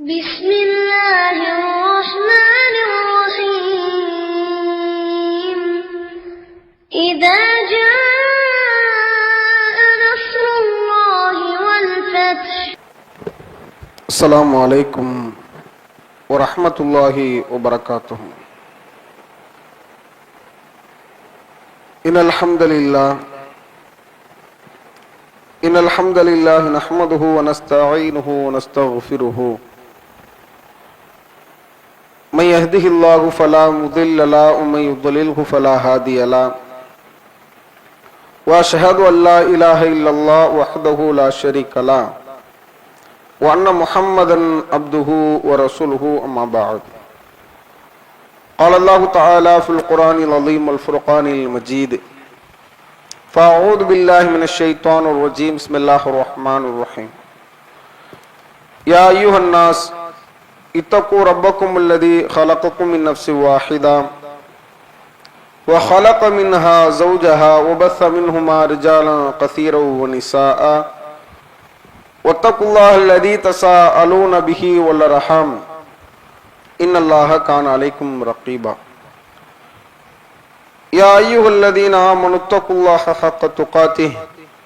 بسم الله الرحمن الرحيم إذا جاء نصر الله والفتح. السلام عليكم ورحمة الله وبركاته. إن الحمد لله نحمده ونستعينه ونستغفره. من يهده الله فلا مضل له ومن يضلله فلا هادي له. وأشهد أن لا إله إلا الله وحده لا شريك له وأن محمدا عبده ورسوله أما بعد. قال الله تعالى في القرآن العظيم والفرقان المجيد: فأعوذ بالله من الشيطان الرجيم. بسم الله الرحمن الرحيم. يا أيها الناس اتقوا ربكم الذي خلقكم من نفس واحدة وخلق منها زوجها وبث منهما رجالا كثيرا ونساء واتقوا الله الذي تساءلون به والأرحام إن الله كان عليكم رقيبا. يا أيها الذين آمنوا اتقوا الله حق تقاته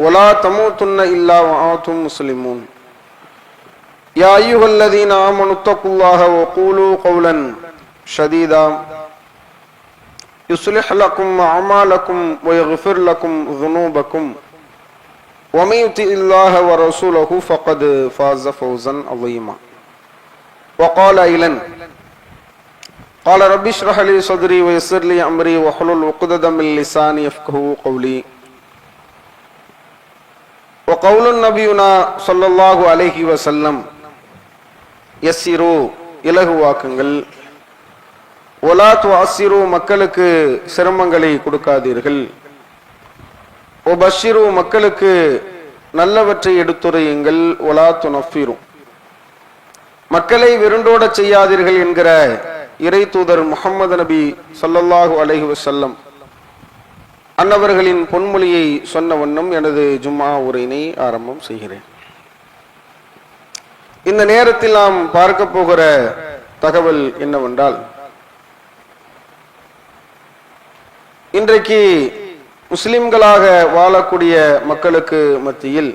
ولا تموتن إلا وأنتم مسلمون. يا أيها الذين آمنوا اتقوا الله وقولوا قولا سديدا يصلح لكم أعمالكم ويغفر لكم ذنوبكم ومن يطع الله ورسوله فقد فاز فوزا عظيما. وقال أيضا: قال رب اشرح لي صدري ويسر لي أمري واحلل عقدة من لساني يفقهوا قولي. وقول نبينا صلى الله عليه وسلم: யஸ்ஸிரு, இலகுவாக்குங்கள், ஒலா துஅஸ்ஸிரு, மக்களுக்கு சிரமங்களை கொடுக்காதீர்கள், ஒபஷ்ஷிரு, மக்களுக்கு நல்லவற்றை எடுத்துரையுங்கள், ஒலா துனஃபிரு, மக்களை விருண்டோட செய்யாதீர்கள் என்கிற இறை தூதர் முஹம்மது நபி ஸல்லல்லாஹு அலைஹி வஸல்லம் அன்னவர்களின் பொன்மொழியை சொன்ன வண்ணம் எனது ஜும்ஆ உரையினை ஆரம்பம் செய்கிறேன். இந்த நேரத்தில் நாம் பார்க்க போகிற தகவல் என்னவென்றால், இன்றைக்கு முஸ்லிம்களாக வாழக்கூடிய மக்களுக்கு மத்தியில்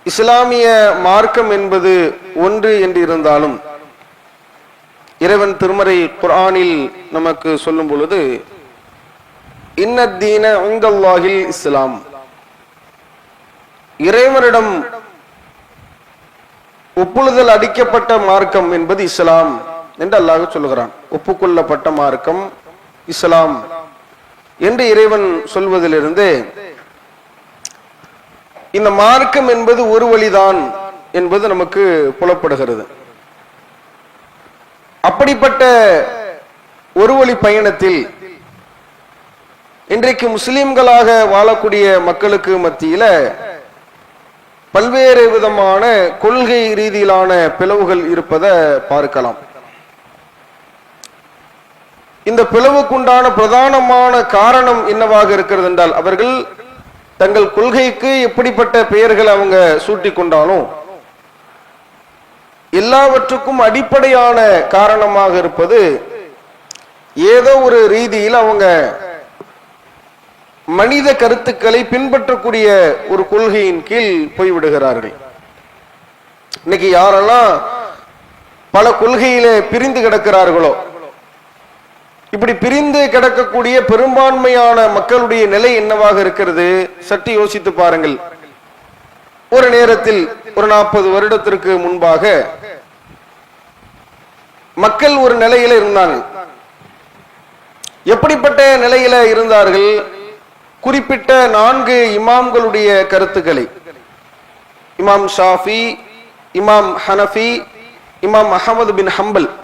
இஸ்லாமிய மார்க்கம் என்பது ஒன்று என்று இருந்தாலும் இறைவன் திருமறை குர்ஆனில் நமக்கு சொல்லும் பொழுது, இன்னத்தீன இன்தல்லாஹில் இஸ்லாம், இறைவனிடம் ஒப்புதல் அளிக்கப்பட்ட மார்க்கம் என்பது இஸ்லாம் என்று அல்லாஹ் சொல்லுகிறான். ஒப்புக்கொள்ளப்பட்ட மார்க்கம் இஸ்லாம் என்று இறைவன் சொல்வதிலிருந்து இந்த மார்க்கம் என்பது ஒரு வழிதான் என்பது நமக்கு புலப்படுகிறது. அப்படிப்பட்ட ஒரு வழி பயணத்தில் இன்றைக்கு முஸ்லிம்களாக வாழக்கூடிய மக்களுக்கு மத்தியில பல்வேறு விதமான கொள்கை ரீதியிலான பிளவுகள் இருப்பதை பார்க்கலாம். இந்த பிளவுக்குண்டான பிரதானமான காரணம் என்னவாக இருக்கிறது என்றால், அவர்கள் தங்கள் கொள்கைக்கு எப்படிப்பட்ட பெயர்கள் அவங்க சூட்டி கொண்டாலும் எல்லாவற்றுக்கும் அடிப்படையான காரணமாக இருப்பது ஏதோ ஒரு ரீதியில் அவங்க மனித கருத்துக்களை பின்பற்றக்கூடிய ஒரு கொள்கையின் கீழ் போய்விடுகிறார்கள். இன்னைக்கு யாரெல்லாம் பல கொள்கையிலே பிரிந்து கிடக்கிறார்களோ, இப்படி பிரிந்து கிடக்கக்கூடிய பெரும்பான்மையான மக்களுடைய நிலை என்னவாக இருக்கிறது சற்று யோசித்து பாருங்கள். ஒரு நேரத்தில் ஒரு 40 வருடத்திற்கு முன்பாக மக்கள் ஒரு நிலையில இருந்தாங்க. எப்படிப்பட்ட நிலையில இருந்தார்கள்? குறிப்பிட்ட 4 இமாம்களுடைய கருத்துக்களை, இமாம் ஷாஃபி, இமாம் ஹனஃபி, இமாம் அஹமது பின்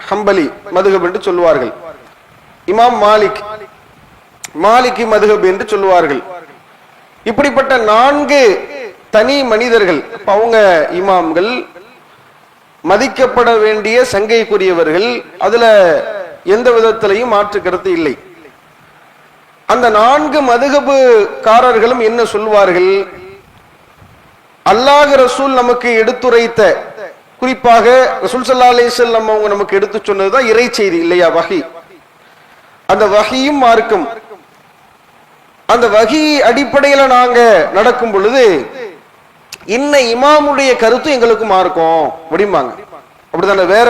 ஹம்பலி மதுஹப் என்று சொல்லுவார்கள், இமாம் மாலிகி மதுஹப் என்று சொல்லுவார்கள். இப்படிப்பட்ட 4 தனி மனிதர்கள். அவங்க இமாம்கள், மதிக்கப்பட வேண்டிய சங்கைக்குரியவர்கள், அதுல எந்த விதத்திலையும் மாற்று கருத்து இல்லை. அந்த 4 மதுஹபுக்காரர்களும் என்ன சொல்வார்கள்? அல்லாஹ் ரசூல் நமக்கு எடுத்துரைத்த, குறிப்பாக ரசூல் ஸல்லல்லாஹு அலைஹி வஸல்லம் அவங்க நமக்கு எடுத்து சொன்னதுதான் இறை செய்தி இல்லையா, வஹி. அந்த வஹியும் மார்க்கம். அந்த வஹி அடிப்படையில நாங்க நடக்கும் பொழுது இன்ன இமாமுடைய கருத்து எங்களுக்கு மார்க்கம் அப்படிம்பாங்க. அப்படித்தானே? வேற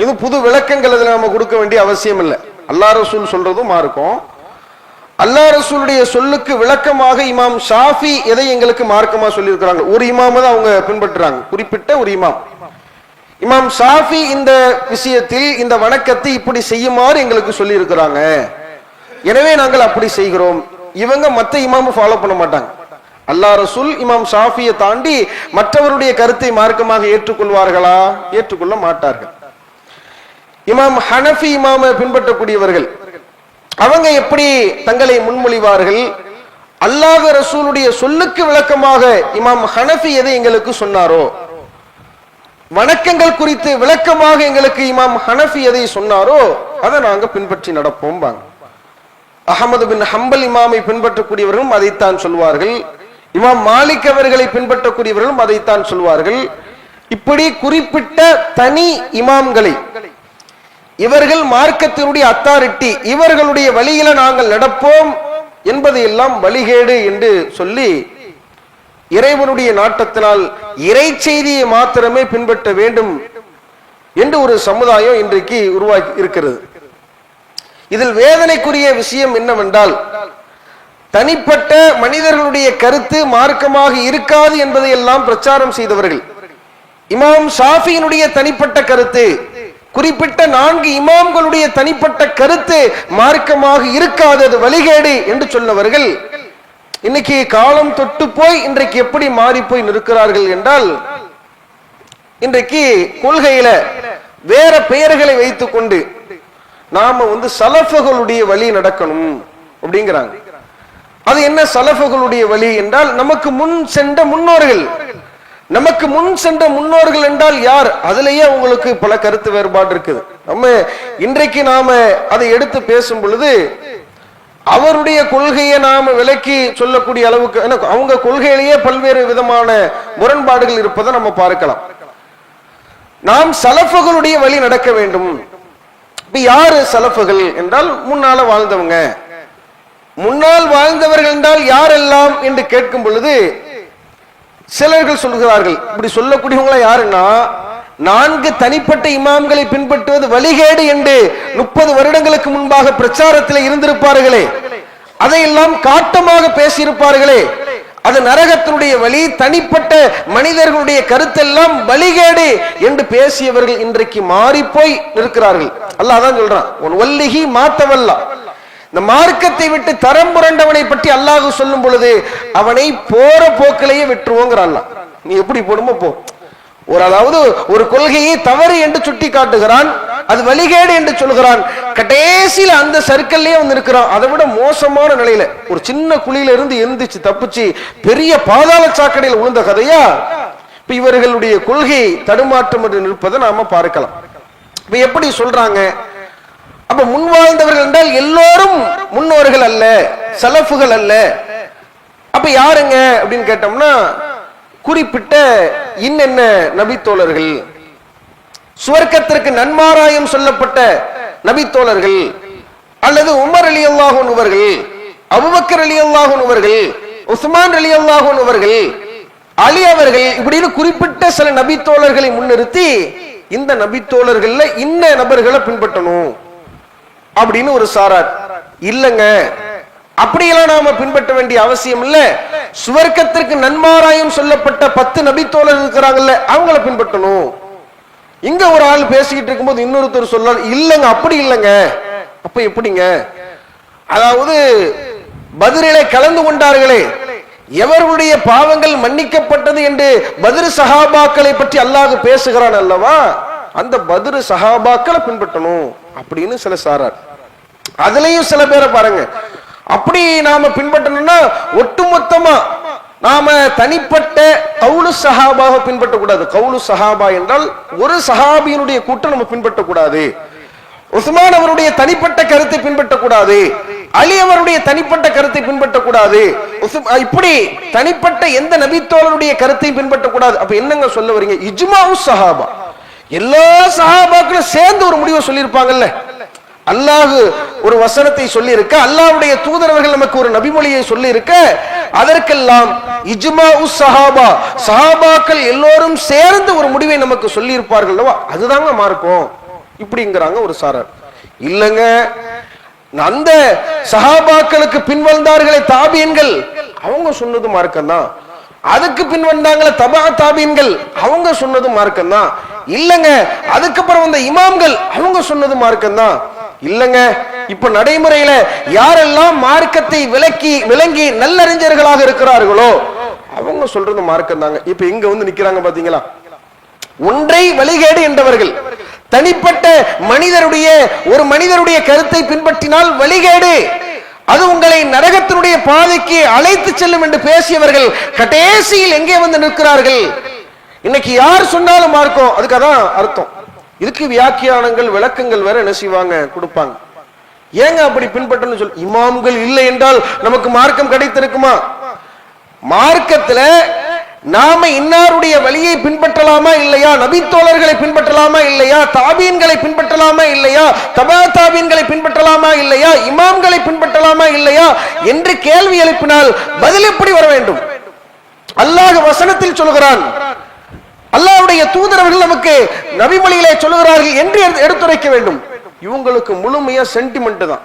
இது புது விளக்கங்கள் அதுல நம்ம கொடுக்க வேண்டிய அவசியம் இல்லை. அல்லாஹ் ரசூல் சொல்றதும் மார்க்கம். அல்லாஹ் ரசூலுடைய சொல்லுக்கு விளக்கமாக இமாம் ஷாஃபி எதை எங்களுக்கு மார்க்கமா சொல்லியிருக்கிறாங்க. ஒரு இமாம் தான் அவங்க பின்பற்றுறாங்க, குறிப்பிட்ட ஒரு இமாம். இமாம் ஷாஃபி இந்த விஷயத்தில் இந்த வணக்கத்தை இப்படி செய்யுமாறு எங்களுக்கு சொல்லி இருக்கிறாங்க, எனவே நாங்கள் அப்படி செய்கிறோம். இவங்க மற்ற இமாம ஃபாலோ பண்ண மாட்டாங்க. அல்லாஹ் ரசூல் இமாம் ஷாஃபியை தாண்டி மற்றவருடைய கருத்தை மார்க்கமாக ஏற்றுக்கொள்வார்களா? ஏற்றுக்கொள்ள மாட்டார்கள். இமாம் ஹனஃபி இமாம பின்பற்றக்கூடியவர்கள் அவங்க எப்படி தங்களை முன்மொழிவார்கள்? அல்லாஹ் ரசூலுடைய சொல்லுக்கு விளக்கமாக இமாம் ஹனஃபி எதை எங்களுக்கு சொன்னாரோ, வணக்கங்கள் குறித்து விளக்கமாக எங்களுக்கு இமாம் ஹனஃபி எதை சொன்னாரோ அதை நாங்க பின்பற்றி நடப்போம். அஹமது பின் ஹம்பல் இமாமை பின்பற்றக்கூடியவர்களும் அதைத்தான் சொல்வார்கள். இமாம் மாலிக் அவர்களை பின்பற்றக்கூடியவர்களும் அதைத்தான் சொல்வார்கள். இப்படி குறிப்பிட்ட தனி இமாம்களை, இவர்கள் மார்க்கத்தினுடைய அத்தாரிட்டி, இவர்களுடைய வழியில நாங்கள் நடப்போம் என்பதையெல்லாம் வழிகேடு என்று சொல்லி இறைவனுடைய நாட்டத்தினால் இறை செய்தியை மாத்திரமே பின்பற்ற வேண்டும் என்று ஒரு சமுதாயம் இன்றைக்கு உருவாக்கி இருக்கிறது. இதில் வேதனைக்குரிய விஷயம் என்னவென்றால், தனிப்பட்ட மனிதர்களுடைய கருத்து மார்க்கமாக இருக்காது என்பதை எல்லாம் பிரச்சாரம் செய்தவர்கள், இமாம் ஷாஃபியினுடைய தனிப்பட்ட கருத்து, குறிப்பிட்ட 4 இமாம்களுடைய தனிப்பட்ட கருத்து மார்க்கமாக இருக்காது, அது வழிகேடு என்று சொன்னவர்கள் இன்னைக்கு காலம் தொட்டு போய் இன்றைக்கு எப்படி மாறி போய் நிற்கிறார்கள் என்றால், இன்றைக்கு கொள்கையில வேற பெயர்களை வைத்துக் கொண்டு நாம சலஃபுகளுடைய வழி நடக்கணும் அப்படிங்கிறாங்க. அது என்ன சலஃபுகளுடைய வழி என்றால், நமக்கு முன் சென்ற முன்னோர்கள். நமக்கு முன் சென்ற முன்னோர்கள் என்றால் யார்? அதுலயே உங்களுக்கு பல கருத்து வேறுபாடு இருக்குது. நம்ம இன்றைக்கு நாம அதை எடுத்து பேசும் பொழுது அவருடைய கொள்கையை நாம விலக்கி சொல்லக்கூடிய அளவுக்கு அவங்க கொள்கையிலேயே பல்வேறு விதமான முரண்பாடுகள் இருப்பதை நம்ம பார்க்கலாம். நாம் சலஃபுகளுடைய வழி நடக்க வேண்டும். இப்ப யாரு சலஃபுகள் என்றால், முன்னால வாழ்ந்தவங்க. முன்னால் வாழ்ந்தவர்கள் என்றால் யாரெல்லாம் என்று கேட்கும் பொழுது சிலர்கள் சொல்கிறார்கள், இப்படி சொல்லக்கூடியவங்களா யாருன்னா, 4 தனிப்பட்ட இமாம்களை பின்பற்றுவது வழிகேடு என்று 30 வருடங்களுக்கு முன்பாக பிரச்சாரத்தில் இருந்திருப்பார்களே, அதையெல்லாம் காட்டமாக பேசியிருப்பார்களே, அது நரகத்தினுடைய வழி, தனிப்பட்ட மனிதர்களுடைய கருத்தெல்லாம் வழிகேடு என்று பேசியவர்கள் இன்றைக்கு மாறி போய் இருக்கிறார்கள். அல்லாஹ் தான் சொல்றான், உன் வல்லிஹி மாத்தவல்லா. இந்த மார்க்கத்தை விட்டு தரம் புரண்டவனை பற்றி அல்லாஹ் சொல்லும் பொழுது அவனை போற போக்கிலேயே விட்டுருவோங்கிறான். நீ எப்படி போடுமோ போ. அதாவது ஒரு கொள்கையை தவறு என்று சுட்டி காட்டுகிறான், அது வழிகேடு என்று சொல்கிறான். கடைசியில அந்த சர்க்கிள்லயே இருக்கிறான். அதை விட மோசமான நிலையில ஒரு சின்ன குழியில இருந்து எந்திரிச்சு தப்பிச்சு பெரிய பாதாள சாக்கடையில் விழுந்த கதையா இப்ப இவர்களுடைய கொள்கை தடுமாற்றம் என்று நிற்பதை நாம பார்க்கலாம். இப்ப எப்படி சொல்றாங்க? அப்ப முன் வாழ்ந்தவர்கள் என்றால் எல்லோரும் முன்னோர்கள் அல்ல, சலஃபுகள் அல்ல. அப்ப யாருங்க அப்படின்னு கேட்டோம்னா, குறிப்பிட்ட இன்னென்ன நபித்தோழர்கள், சுவர்க்கத்திற்கு நன்மாராயம் சொல்லப்பட்ட நபித்தோழர்கள், அல்லது உமர் ரலியல்லாஹு அன்ஹு அவர்கள், அபூபக்கர் ரலியல்லாஹு அன்ஹு அவர்கள், உஸ்மான் ரலியல்லாஹு அன்ஹு அவர்கள், அலி அவர்கள், இப்படின்னு குறிப்பிட்ட சில நபித்தோழர்களை முன்னிறுத்தி இந்த நபித்தோழர்கள்ல இன்ன நபர்களை பின்பற்றணும் அப்படின்னு ஒரு சாரார். இல்லங்க, அப்படியெல்லாம் நாம பின்பற்ற வேண்டிய அவசியம் இல்ல. சுவர்க்கத்திற்கு நன்மாராயம் சொல்லப்பட்ட 10 நபித்தோழர் இருக்கிறாங்கல்ல, அவங்கள பின்பற்றணும். இங்க ஒரு ஆள் பேசிக்கிட்டு இருக்கும்போது இன்னொருத்தர் சொல்றாரு, இல்லங்க அப்படி இல்லங்க. அப்ப எப்படிங்க? அதாவது பத்ரிலே கலந்து கொண்டார்களே, எவர்களுடைய பாவங்கள் மன்னிக்கப்பட்டது என்று பத்ர் சஹாபாக்களை பற்றி அல்லாஹ் பேசுகிறான் அல்லவா, அந்த பத்ர் சஹாபாக்களை பின்பற்றணும் அப்படின்னு சில சாரார். அதுலயும் சில பேரை பாருங்க, அப்படி நாம பின்பற்றணும்னா ஒட்டுமொத்தமா நாம தனிப்பட்ட கவுலு சஹாபாவை பின்பற்றக்கூடாது. கவுலு சஹாபா என்றால் ஒரு சஹாபியினுடைய கூட்டம் நம்ம பின்பற்றக்கூடாது. உஸ்மான் அவருடைய தனிப்பட்ட கருத்தை பின்பற்றக்கூடாது. அலி அவருடைய தனிப்பட்ட கருத்தை பின்பற்றக்கூடாது, இப்படி தனிப்பட்ட எந்த நபித்தோழருடைய கருத்தை பின்பற்றக்கூடாது. அப்ப என்னங்க சொல்ல வரீங்க? இஜ்மாஉ ஸஹாபா, எல்லா சஹாபாக்களும் சேர்ந்து ஒரு முடிவை சொல்லியிருப்பாங்கல்ல. அல்லாஹ் ஒரு வசனத்தை சொல்லி இருக்க, அல்லாஹ்வுடைய தூதரவர்கள் நமக்கு ஒரு நபிமொழியை சொல்லி இருக்க, அதற்கெல்லாம் இஜ்மாஉ ஸஹாபா, சஹாபாக்கள் எல்லோரும் சேர்ந்து ஒரு முடிவை நமக்கு சொல்லி இருப்பார்கள், அதுதாங்க மார்க்கம் இப்படிங்கிறாங்க ஒரு சாரர். இல்லங்க, அந்த சஹாபாக்களுக்கு பின்வந்தார்களே தாபியன்கள், அவங்க சொன்னது மார்க்கம் தான். அதுக்கு பின் வந்தாங்களே தபா தாபியன்கள், அவங்க சொன்னது மார்க்கம் தான். இல்லங்க, அதுக்கப்புறம் வந்த இமாம்கள், அவங்க சொன்னது மார்க்கம் தான். இல்லங்க, இப்ப நடைமுறையில யாரெல்லாம் மார்க்கத்தை விளங்கி நல்லறிஞர்களாக இருக்கிறார்களோ அவங்க சொல்றது மார்க்கம் தாங்க. இப்ப இங்க வந்து நிக்கிறாங்க பாத்தீங்களா, ஒன்றை வழிகேடு என்றவர்கள், தனிப்பட்ட ஒரு மனிதருடைய கருத்தை பின்பற்றினால் வழிகேடு, அது உங்களை நரகத்தினுடைய பாதைக்கு அழைத்து செல்லும் என்று பேசியவர்கள் கடைசியில் எங்கே வந்து நிற்கிறார்கள்? இன்னைக்கு யார் சொன்னாலும் மார்க்கம், அதுக்கு அதான் அர்த்தம். இதுக்கு வியாக்கியானங்கள் விளக்கங்கள் வேற என்ன செய்வாங்க, கொடுப்பாங்க. ஏங்க அப்படி பின்பற்றணும் சொல், இமாம்கள் இல்லை என்றால் நமக்கு மார்க்கம் கிடைத்திருக்குமா? மார்க்கத்துல நாம இன்னாருடைய வழியை பின்பற்றலாமா இல்லையா, நபித்தோழர்களை பின்பற்றலாமா இல்லையா, தாபீன்களை பின்பற்றலாமா இல்லையா, தபா தாபீன்களை பின்பற்றலாமா இல்லையா, இமாம்களை பின்பற்றலாமா இல்லையா என்று கேள்வி எழுப்பினால் பதில் எப்படி வர வேண்டும்? அல்லாஹ் வசனத்தில் சொல்கிறான், அல்லாஹ்வுடைய தூதரவர்கள் நமக்கு நபிமொழிகளை சொல்லுகிறார்கள் என்று எடுத்துரைக்க வேண்டும். இவங்களுக்கு முழுமையா சென்டிமெண்ட் தான்.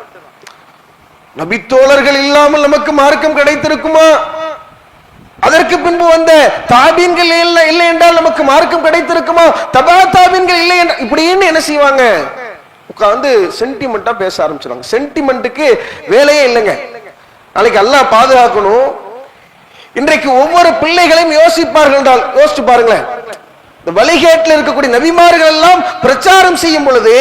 நபித்தோழர்கள் இல்லாமல் நமக்கு மார்க்கம் கிடைத்திருக்குமா? அதற்கு பின்பு வந்த தாபீன்கள் இல்லை என்றால் நமக்கு மார்க்கம் கிடைத்திருக்குமா? தபா தாபீன்கள் இல்லை என்றால் இப்படின்னு என்ன செய்வாங்க, உட்கார்ந்து சென்டிமெண்டா பேச ஆரம்பிச்சிருவாங்க. சென்டிமெண்ட்டுக்கு வேலையே இல்லைங்க. நாளைக்கு அல்லாஹ் பாதுகாக்கணும். இன்றைக்கு ஒவ்வொரு பிள்ளைகளையும் யோசிப்பார்கள் என்றால் யோசிச்சு பாருங்களேன். இந்த வழிகேட்டில் இருக்கக்கூடிய நபிமார்கள் எல்லாம் பிரச்சாரம் செய்யும் பொழுது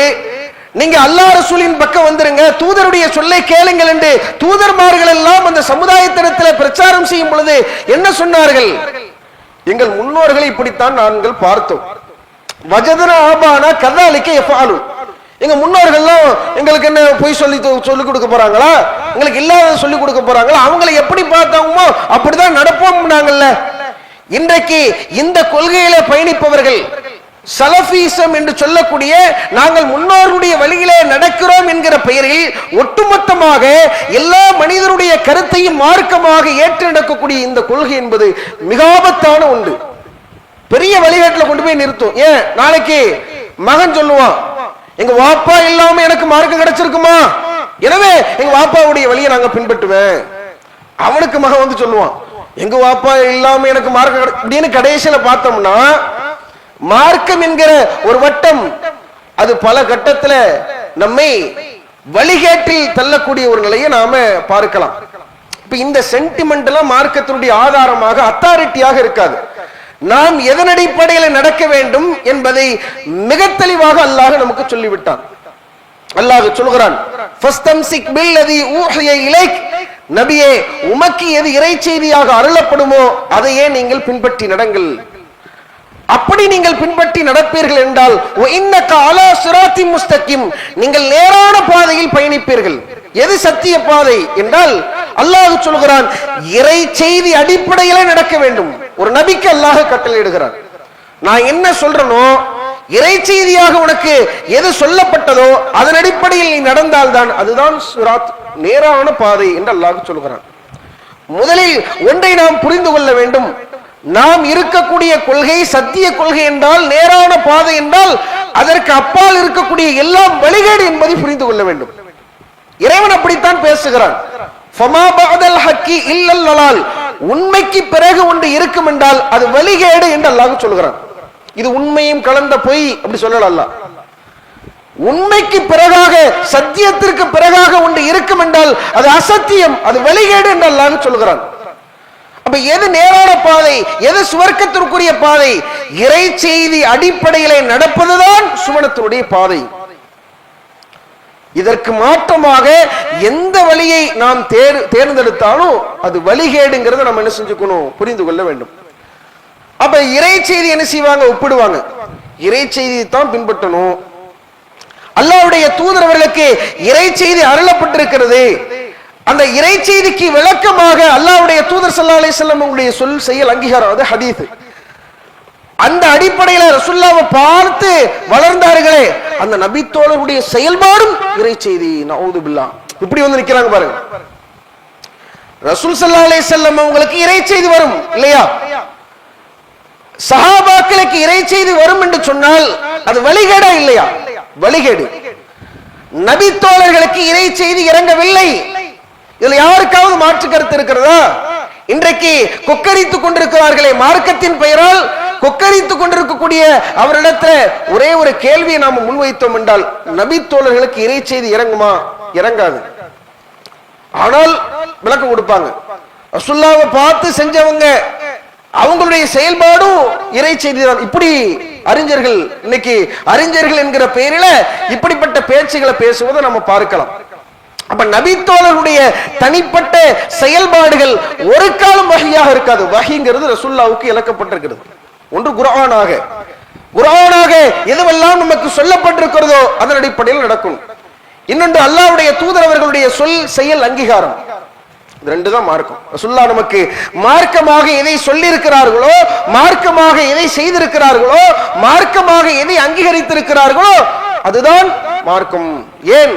நீங்க அல்லாஹ் ரசூலின் பக்கம் வந்துருங்க, தூதருடைய சொல்லை கேளுங்கள் என்று தூதர்மார்கள் எல்லாம் அந்த சமுதாயத்திடத்தில் பிரச்சாரம் செய்யும் பொழுது என்ன சொன்னார்கள்? எங்கள் முன்னோர்களை இப்படித்தான் நாங்கள் பார்த்தோம். வஜதன ஆபானா கதாலிக்க எஃபாலும், எங்க முன்னோர்கள்லாம் எங்களுக்கு என்ன பொய் சொல்லி கொடுக்க போறாங்களா, எங்களுக்கு இல்லாத சொல்லி கொடுக்க போறாங்களா, அவங்களை எப்படி பார்த்தாங்களோ அப்படிதான் நடப்போம்னாங்கல்ல. இன்றைக்கு இந்த கொள்கையில பயணிப்பவர்கள் சலஃபீசம் என்று சொல்லக்கூடிய நாங்கள் முன்னோர்களுடைய வழியிலே நடக்கிறோம் என்கிற பெயரில் ஒட்டுமொத்தமாக எல்லா மனிதருடைய கருத்தையும் மார்க்கமாக ஏற்று நடக்கக்கூடிய இந்த கொள்கை என்பது மிக ஆபத்தான ஒன்று. பெரிய வழிகாட்டுல கொண்டு போய் நிறுத்தும். ஏன், நாளைக்கு மகன் சொல்லுவான், எங்க வாப்பா இல்லாம எனக்கு மார்க்கம் கிடைச்சிருக்குமா, எனவே எங்க வாப்பாவுடைய வழியை நாங்க பின்பற்றுவேன். அவனுக்கு மகன் வந்து சொல்லுவான், எங்க வாப்பா இல்லாம எனக்கு மார்க்கம் அப்படின்னு. கடைசியில பார்த்தோம்னா மார்க்கம் என்கிற ஒரு வட்டம் அது பல கட்டத்துல நம்மை வழிகேட்டில் தள்ளக்கூடிய ஒரு நிலையை நாம பார்க்கலாம். இப்ப இந்த சென்டிமெண்ட் எல்லாம் மார்க்கத்தினுடைய ஆதாரமாக அத்தாரிட்டியாக இருக்காது. நாம் எதன் அடிப்படையில் நடக்க வேண்டும் என்பதை மிக தெளிவாக அல்லாஹ் நமக்கு சொல்லிவிட்டான். அல்லாஹ் சொல்கிறான், ஃபஸ்தம்சிக் பில்லதி ஊஹிய இலைக், நபியே உமக்கு எது இறை செய்தியாக அருளப்படுமோ அதையே நீங்கள் பின்பற்றி நடங்கள். அப்படி நீங்கள் பின்பற்றி நடப்பீர்கள் என்றால் நீங்கள் நேரான பாதையில் பயணிப்பீர்கள். எது சத்திய பாதை என்றால் அல்லாஹ் சொல்கிறான், இறை செய்தி அடிப்படையில நடக்க வேண்டும். ஒரு நபிக்கு அல்லாஹ் கட்டளையிடுகிறான், நான் என்ன சொல்றேனோ இறை செய்தியாக உனக்கு எது சொல்லப்பட்டதோ அதன் அடிப்படையில் நீ நடந்தால்தான் அதுதான் சிராத், நேரான பாதை என்று அல்லாஹ் சொல்கிறான். முதலில் ஒன்றை நாம் புரிந்து கொள்ள வேண்டும், நாம் இருக்கக்கூடிய கொள்கை சத்திய கொள்கை என்றால், நேரான பாதை என்றால் அதற்கு அப்பால் இருக்கக்கூடிய எல்லாம் வழிகேடு என்பதை புரிந்து கொள்ள வேண்டும். இறைவன் அப்படித்தான் பேசுகிறான், உண்மைக்கு பிறகு ஒன்று இருக்கும் என்றால் அது வழிகேடு என்று அல்லாஹ் சொல்கிறான். இது உண்மையும் கலந்த பொய் அப்படி சொல்லலாம் அல்லாஹ். உண்மைக்கு பிறகாக சத்தியத்திற்கு பிறகாக ஒன்று இருக்கும் என்றால் அது அசத்தியம், அது வழிகேடு என்று அல்லாஹ் சொல்கிறான். அப்ப எது நேரான பாதை, எது சுவர்க்கத்திற்குரிய பாதை? இறை செய்தி அடிப்படையிலே நடப்பதுதான் சுவனத்தினுடைய பாதை. இதற்கு மாற்றமாக எந்த வழியை நாம் தேர்ந்தெடுத்தாலும் அது வழிகேடுங்கிறத நம்ம என்ன செஞ்சுக்கணும், புரிந்து கொள்ள வேண்டும். அப்ப இறை செய்தி என்ன செய்வாங்க, ஒப்பிடுவாங்க. இறை செய்தியை தான் பின்பற்றணும். அல்லாஹ்வுடைய தூதர் அவர்களுக்கு இறை செய்தி அருளப்பட்டிருக்கிறது, அந்த இறை செய்திக்கு விளக்கமாக அல்லாஹ்வுடைய தூதர் ஸல்லல்லாஹு அலைஹி வஸல்லம் உங்களுடைய சொல் செயல் அங்கீகாரம், அது ஹதீஸ். அந்த அடிப்படையில ரசூலுல்லாஹ்வை பார்த்து வளர்ந்தார்களே, அந்த நபி தோழருடைய செயல்பாடும் இறை செய்தி. நஊது பில்லாஹ். இப்படி வந்து நிக்கிறாங்க பாருங்க. ரசூல் ஸல்லல்லாஹு அலைஹி வஸல்லம் உங்களுக்கு இறை செய்தி வரும் இல்லையா? சஹாபாக்களுக்கு இறை செய்தி வரும் என்று சொன்னால் அது வழிகேடா இல்லையா? வழிகேடு. நபி தோழர்களுக்கு இறை செய்தி இறங்கவில்லை. இதுல யாருக்காவது மாற்று கருத்து இருக்கிறதா? இன்றைக்கு கொக்கரித்துக் கொண்டிருக்கிறார்களே, மார்க்கத்தின் பெயரால் கொக்கரித்துக் கொண்டிருக்கக்கூடிய அவரிடத்துல ஒரே ஒரு கேள்வியை நாம் முன்வைத்தோம் என்றால், நபி தோழர்களுக்கு இறை செய்தி இறங்குமா? இறங்காது. ஆனால் விளக்கம் கொடுப்பாங்க. ரசூலுல்லாஹ்வை பார்த்து செஞ்சவங்க அவங்களுடைய செயல்பாடும் இறை செய்தி தான். இப்படி அறிஞர்கள், இன்னைக்கு அறிஞர்கள் என்கிற பெயரில இப்படிப்பட்ட பேச்சுகளை பேசுவதை நம்ம பார்க்கலாம். அப்ப நபி தோழருடைய தனிப்பட்ட செயல்பாடுகள் ஒரு காலம் வஹியாக இருக்காது. வஹிங்கிறது ரசூலுல்லாஹ்வுக்கு இலக்கப்பட்டிருக்கிறது. ஒன்று குர்ஆனாக எதுவெல்லாம் நமக்கு சொல்லப்பட்டிருக்கிறதோ அதன் அடிப்படையில் நடக்கும். இன்னொன்று அல்லாஹ்வுடைய தூதர் அவர்களுடைய சொல் செயல் அங்கீகாரம். ரெண்டு தான் மார்க்கம். ரசூலுல்லாஹ் நமக்கு மார்க்கமாக எதை சொல்லி இருக்கிறார்களோ, மார்க்கமாக எதை செய்திருக்கிறார்களோ, மார்க்கமாக எதை அங்கீகரித்திருக்கிறார்களோ அதுதான் மார்க்கம். ஏன்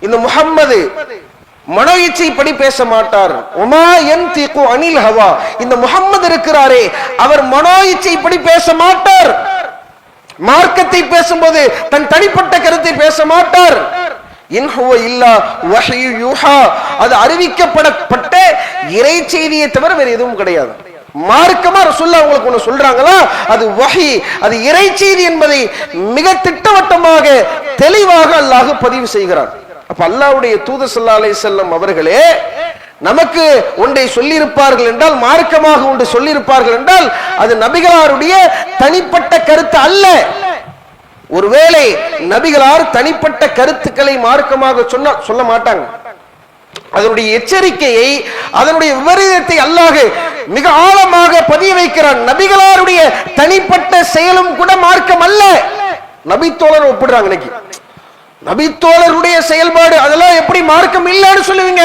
இந்த முஹம்மது மனோ இச்சைப்படி பேச மாட்டார். உமா யன்திகு அனில் ஹவா. இந்த முஹம்மது இருக்கிறாரே, அவர் மனோ இச்சைப்படி பேச மாட்டார். மார்க்கத்தை பேசும்போது தன் தனிப்பட்ட கருத்தை பேச மாட்டார். இன் ஹுவ இல்லா வஹ்யு யூஹா. அது அறிவிக்கப்பட்ட இறை செய்தியை தவிர வேற எதுவும் கிடையாது. மார்க்கமா ரசூலுல்லாஹ் உங்களுக்கு ஒண்ணு சொல்றாங்களா, அது வஹி, அது இறை செய்தி என்பதை மிக திட்டவட்டமாக தெளிவாக அல்லாஹ் பதிவு செய்கிறார். அப்ப அல்லாஹ்வுடைய தூதர் ஸல்லல்லாஹு அலைஹி வஸல்லம் அவர்களே நமக்கு ஒன்றை சொல்லியிருப்பார்கள் என்றால், மார்க்கமாக ஒன்று சொல்லியிருப்பார்கள் என்றால் அது நபிகளாருடைய தனிப்பட்ட கருத்து அல்ல. ஒருவேளை நபிகளார் தனிப்பட்ட கருத்துக்களை மார்க்கமாக சொல்ல மாட்டாங்க. அதனுடைய எச்சரிக்கையை, அதனுடைய விபரீதத்தை அல்லாஹ் மிக ஆழமாக பதிய வைக்கிறான். நபிகளாருடைய தனிப்பட்ட செயலும் கூட மார்க்கம் அல்ல. நபி தோழர் ஒப்பிடுறாங்க. இன்னைக்கு நபி தோழருடைய செயல்பாடு அதெல்லாம் எப்படி மார்க்கம் இல்லைன்னு சொல்லுவீங்க?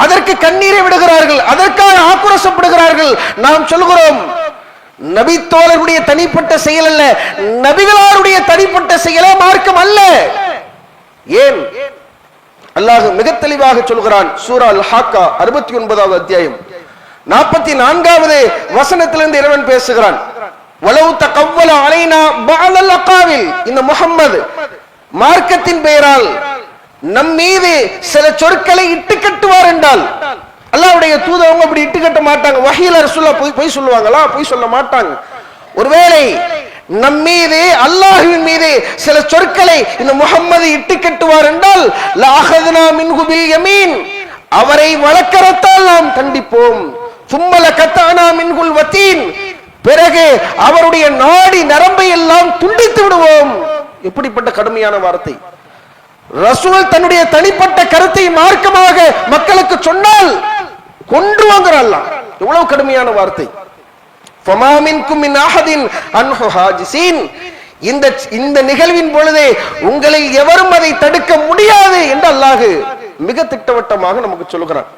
அதற்கு கண்ணீரை விடுகிறார்கள், அதற்காக ஆக்ரோஷப்படுகிறார்கள். நாம் சொல்கிறோம், நபி தோழருடைய தனிப்பட்ட செயல் அல்ல, நபிகளாருடைய தனிப்பட்ட செயலே மார்க்கம் அல்ல. ஏன்? அல்லாஹ் மிக தெளிவாக சொல்கிறான். சூரா அல் ஹாக்கா 69வது அத்தியாயம் 44வது வசனத்திலிருந்து இறைவன் பேசுகிறான். வலவு தகவ்வல அலைனா பஅல் அகாவில். இந்த முஹம்மது மார்க்கத்தின் பெயரால் நம் மீது சில சொற்களை இட்டு கட்டுவார் என்றால், அல்லாஹ்வுடைய தூதர் அப்படி இட்டு கட்ட மாட்டாங்க. வஹீல ரசூலுல்லாஹ் போய் சொல்லுவாங்களா? போய் சொல்ல மாட்டாங்க. ஒருவேளை நம் மீது, அல்லாஹ்வின் மீது சில சொற்களை இந்த முஹம்மது இட்டு கட்டுவார் என்றால், லஅഖذனா மின்ஹு பில் யமீன். அவரை வலக்கரத்தால் நாம் தண்டிப்போம். சும்ம லகதனா மின்ஹுல் வதீன். பிறகு அவருடைய நாடி நரம்பை எல்லாம் துண்டித்து விடுவோம். எப்படிப்பட்ட கடுமையான வார்த்தை! ரசூல் தன்னுடைய தனிப்பட்ட கருத்தை மார்க்கமாக மக்களுக்கு சொன்னால் கொன்றுவாங்கற அல்லாஹ். எவ்வளவு கடுமையான வார்த்தை! ஃபமா மின்கும் மின் அஹதின் அன்ஹு ஹாஜிஸின். இந்த நிகழ்வின் பொழுதே உங்களில் எவரும் அதை தடுக்க முடியாது என்று அல்லாஹ் மிக திட்டவட்டமாக நமக்கு சொல்கிறான்.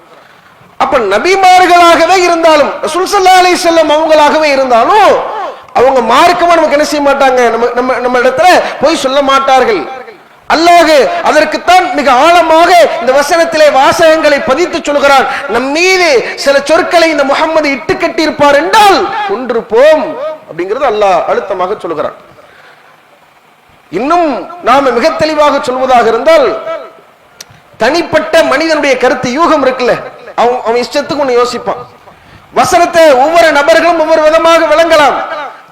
அப்ப நபிமார்களாகவே இருந்தாலும், ரசூல் ஸல்லல்லாஹு அலைஹி வஸல்லம் அவங்களாகவே இருந்தாலும், அவங்க மார்க்கமா நமக்கு என்ன செய்ய மாட்டாங்க, நம்ம இடத்துல போய் சொல்ல மாட்டார்கள். அல்லாஹ் அதற்குத்தான் மிக ஆழமாக இந்த வசனத்திலே வாசகங்களை பதித்து சொல்கிறான். நம் மீது சில சொற்களை இந்த முஹம்மது இட்டு கட்டியிருப்பார் என்றால் கொன்றுப்போம் அப்படிங்கிறது அல்லாஹ் அழுத்தமாக சொல்கிறான். இன்னும் நாம மிக தெளிவாக சொல்வதாக இருந்தால், தனிப்பட்ட மனிதனுடைய கருத்து யூகம் இருக்குல்ல, அவன் இஷ்டத்துக்கு ஒண்ணு யோசிப்பான். வசனத்தை ஒவ்வொரு நபர்களும் ஒவ்வொரு விதமாக விளங்கலாம்,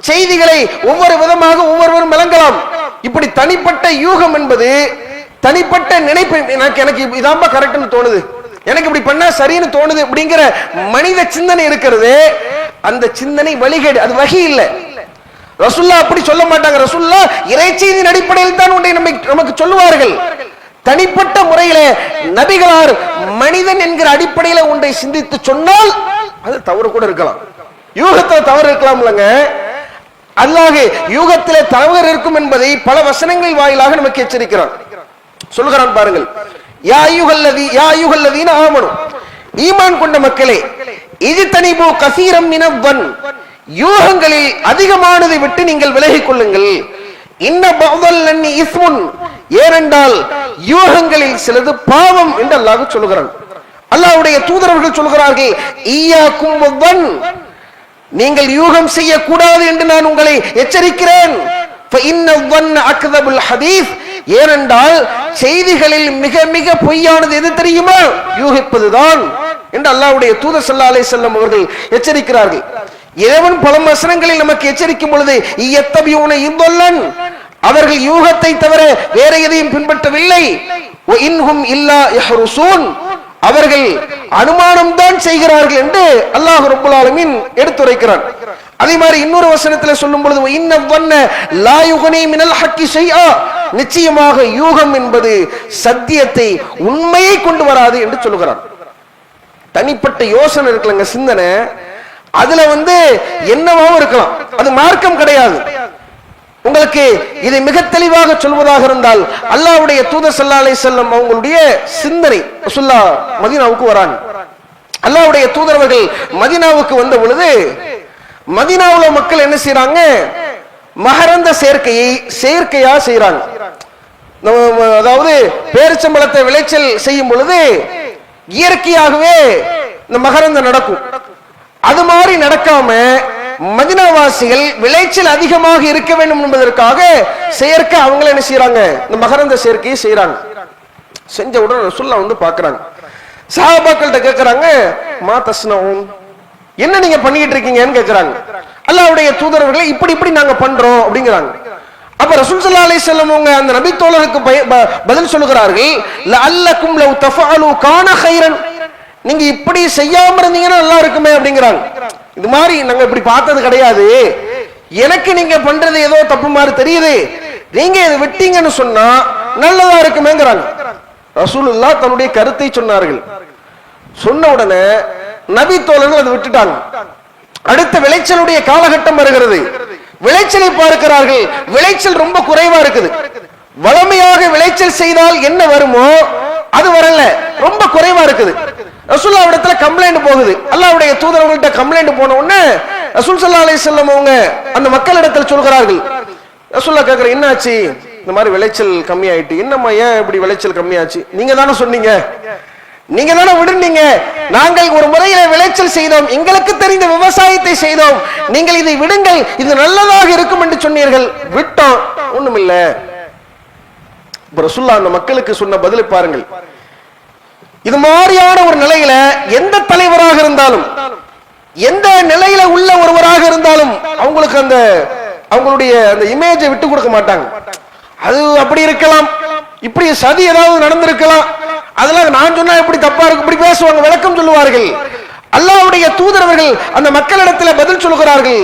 செய்திகளை ஒவ்வொரு விதமாக ஒவ்வொருவரும் விளங்கலாம். இப்படி தனிப்பட்ட யூகம் என்பது, தனிப்பட்ட நினைப்பு, எனக்கு இதாம்பா கரெக்ட்னு தோணுது, எனக்கு இப்படி பண்ணா சரின்னு தோணுது அப்படிங்கிற மனித சிந்தனை இருக்கிறது. அந்த சிந்தனை வழிகேடு, அது வஹி இல்லை. ரசூலுல்லாஹ் அப்படி சொல்ல மாட்டாங்க. ரசூலுல்லாஹ் இறைச்செய்தியின் அடிப்படையில் தான் ஒன்றை நமக்கு சொல்லுவார்கள். தனிப்பட்ட முறையில நபிகளார் மனிதன் என்கிற அடிப்படையில ஒன்றை சிந்தித்து சொன்னால் அது தவறு கூட இருக்கலாம். யூகத்துல தவறு இருக்கலாம் இல்லங்க. அல்லாஹ் யூகத்திலே தவறு இருக்கும் என்பதை பல வசனங்களின் வாயிலாக நமக்கு எச்சரிக்கிறான். சொல்கிறான் பாருங்கள். யா அய்யுஹல்லதீன ஆமனு, ஈமான் கொண்ட மக்களே, இஜ்தனிபு கஸீரம் மினவன், யூகங்களில் அதிகமானதை விட்டு நீங்கள் விலகிக் கொள்ளுங்கள். இன்ன பஅதல் இஸ்முன், ஏனென்றால் யூகங்களில் சிலது பாவம் என்று அல்லாஹ் சொல்கிறான். அல்லாஹ்வுடைய தூதரவர்கள் சொல்கிறார்கள், ஈயாக்கும் வன், நீங்கள் யூகம் செய்யக்கூடாது என்று நான் உங்களை எச்சரிக்கிறேன். ஏனென்றால் செய்திகளில் மிக மிக பொய்யானது எது தெரியுமா? யூகிப்பதுதான் என்று அல்லாஹ்வுடைய தூதர் ஸல்லல்லாஹு அலைஹி வஸல்லம் அவர்கள் எச்சரிக்கிறார்கள். இறைவன் பல வசனங்களில் நமக்கு எச்சரிக்கும் பொழுது இயத்தபியூன இவ்வல்லன், அவர்கள் யூகத்தை தவிர வேற எதையும் பின்பற்றவில்லை. இன்ஹும் இல்லா யஹ்ருசூன், அவர்கள் அனுமானம் தான் செய்கிறார்கள் என்று அல்லாஹ் ரப்பல் ஆலமீன் எடுத்துரைக்கிறான். அதே மாதிரி இன்னொரு வசனத்தில் சொல்லும் பொழுது இன்னவன்ன லா யுகனி மினல் ஹக்கி ஷைஆ, நிச்சயமாக யூகம் என்பது சத்தியத்தை உண்மையை கொண்டு வராது என்று சொல்லுகிறான். தனிப்பட்ட யோசனை இருக்கலங்க, சிந்தனை, அதுல என்னவாவும் இருக்கலாம், அது மார்க்கம் கிடையாது. உங்களுக்கு இதை மிக தெளிவாக சொல்வதாக இருந்தால் அல்லாஹ்வுடைய தூதர் ஸல்லல்லாஹு அலைஹி வஸல்லம் அவங்களுடைய சிந்தனை, ரசூலுல்லாஹ் மதீனாவுக்கு வராங்க. அல்லாஹ்வுடைய தூதரவர்கள் மதீனாவுக்கு வந்த பொழுது மதீனாவுல மக்கள் என்ன செய்யறாங்க? மகரந்த செயற்கையா செய்யறாங்க. அதாவது பேரிச்சம்பழத்தை விளைச்சல் செய்யும் பொழுது இயற்கையாகவே இந்த மகரந்தம் நடக்கும். அது மாதிரி நடக்காம மதீனாவாசிகள் விளைச்சல் அதிகமாக இருக்க வேண்டும் என்பதற்காக செயற்கை அவங்கள என்ன செய்யறாங்க? இந்த மகரந்த செயற்கையை செய்யறாங்க. செஞ்ச உடனே ரசூலுல்லாஹ் பாக்குறாங்க. சஹாபாக்கள்கிட்ட கேட்கிறாங்க, மா தஸ்னவுன், என்ன நீங்க பண்ணிட்டு இருக்கீங்கன்னு கேட்கிறாங்க. அல்லாஹ்வுடைய தூதரவர்களை இப்படி நாங்க பண்றோம் அப்படிங்கிறாங்க. அப்ப ரசூல் ஸல்லல்லாஹு அலைஹி வஸல்லம் அவங்க அந்த நபி தோழருக்கு பதில் சொல்லுகிறார்கள், லஅல்லக்கும் லவ் தஃஅலு கான கைரன், நீங்க இப்படி செய்யாம இருந்தீங்கன்னா நல்லா இருக்குமே அப்படிங்கிறாங்க. இது மாதிரி நாங்க இப்படி பார்த்தது கிடையாது, எனக்கு நீங்க பண்றது ஏதோ தப்பு மாதிரி தெரியுது, நீங்க இதை விட்டீங்கன்னு சொன்னா நல்லதா இருக்குமேங்கிறாங்க. ரசூலுல்லாஹ் தன்னுடைய கருத்தை சொன்னார்கள். சொன்ன உடனே நபி தோழர்கள் அதை விட்டுட்டாங்க. அடுத்த விளைச்சலுடைய காலகட்டம் வருகிறது. விளைச்சலை பார்க்கிறார்கள், விளைச்சல் ரொம்ப குறைவா இருக்குது. வளமையாக விளைச்சல் செய்தால் என்ன வருமோ அது வரல, ரொம்ப குறைவா இருக்குது. ரசூலுல்லாஹ் இடத்துல கம்ப்ளைண்ட் போகுது. அல்லாஹ்வுடைய தூதரவர்கள்ட்ட கம்ப்ளைண்ட் போன உடனே ரசூல் ஸல்லல்லாஹு அலைஹி வஸல்லம் அவங்க அந்த மக்களிடத்தில் சொல்கிறார்கள். ரசூலுல்லாஹ் கேக்குற, என்னாச்சு? இந்த மாதிரி விளைச்சல் கம்மியாயிட்டு. என்னம்மா, ஏன் இப்படி விளைச்சல் கம்மியாச்சு? நீங்க தானே சொன்னீங்க, நீங்க தானே விடுனீங்க, நாங்கள் ஒரு முறையில விளைச்சல் செய்தோம், எங்களுக்கு தெரிந்த விவசாயத்தை செய்தோம், நீங்கள் இதை விடுங்கள், இது நல்லதாக இருக்கும் என்று சொன்னீர்கள், விட்டோம், ஒண்ணுமில்ல. ரசூலுல்லாஹ் அந்த மக்களுக்கு சொன்ன பதிலை பாருங்கள். இது மாதிரியான ஒரு நிலையில எந்த தலைவராக இருந்தாலும், எந்த நிலையில உள்ள ஒருவராக இருந்தாலும் அவங்களுக்கு அவங்களுடைய அந்த இமேஜை விட்டு கொடுக்க மாட்டாங்க. அது அப்படி இருக்கலாம், இப்படி சதி ஏதாவது நடந்திருக்கலாம், அதெல்லாம் நான் சொன்னா எப்படி தப்பா இருக்கு, இப்படி பேசுவாங்க, விளக்கம் சொல்லுவார்கள். அல்லாஹ்வுடைய தூதரவர்கள் அந்த மக்களிடத்தில் பதில் சொல்லுகிறார்கள்,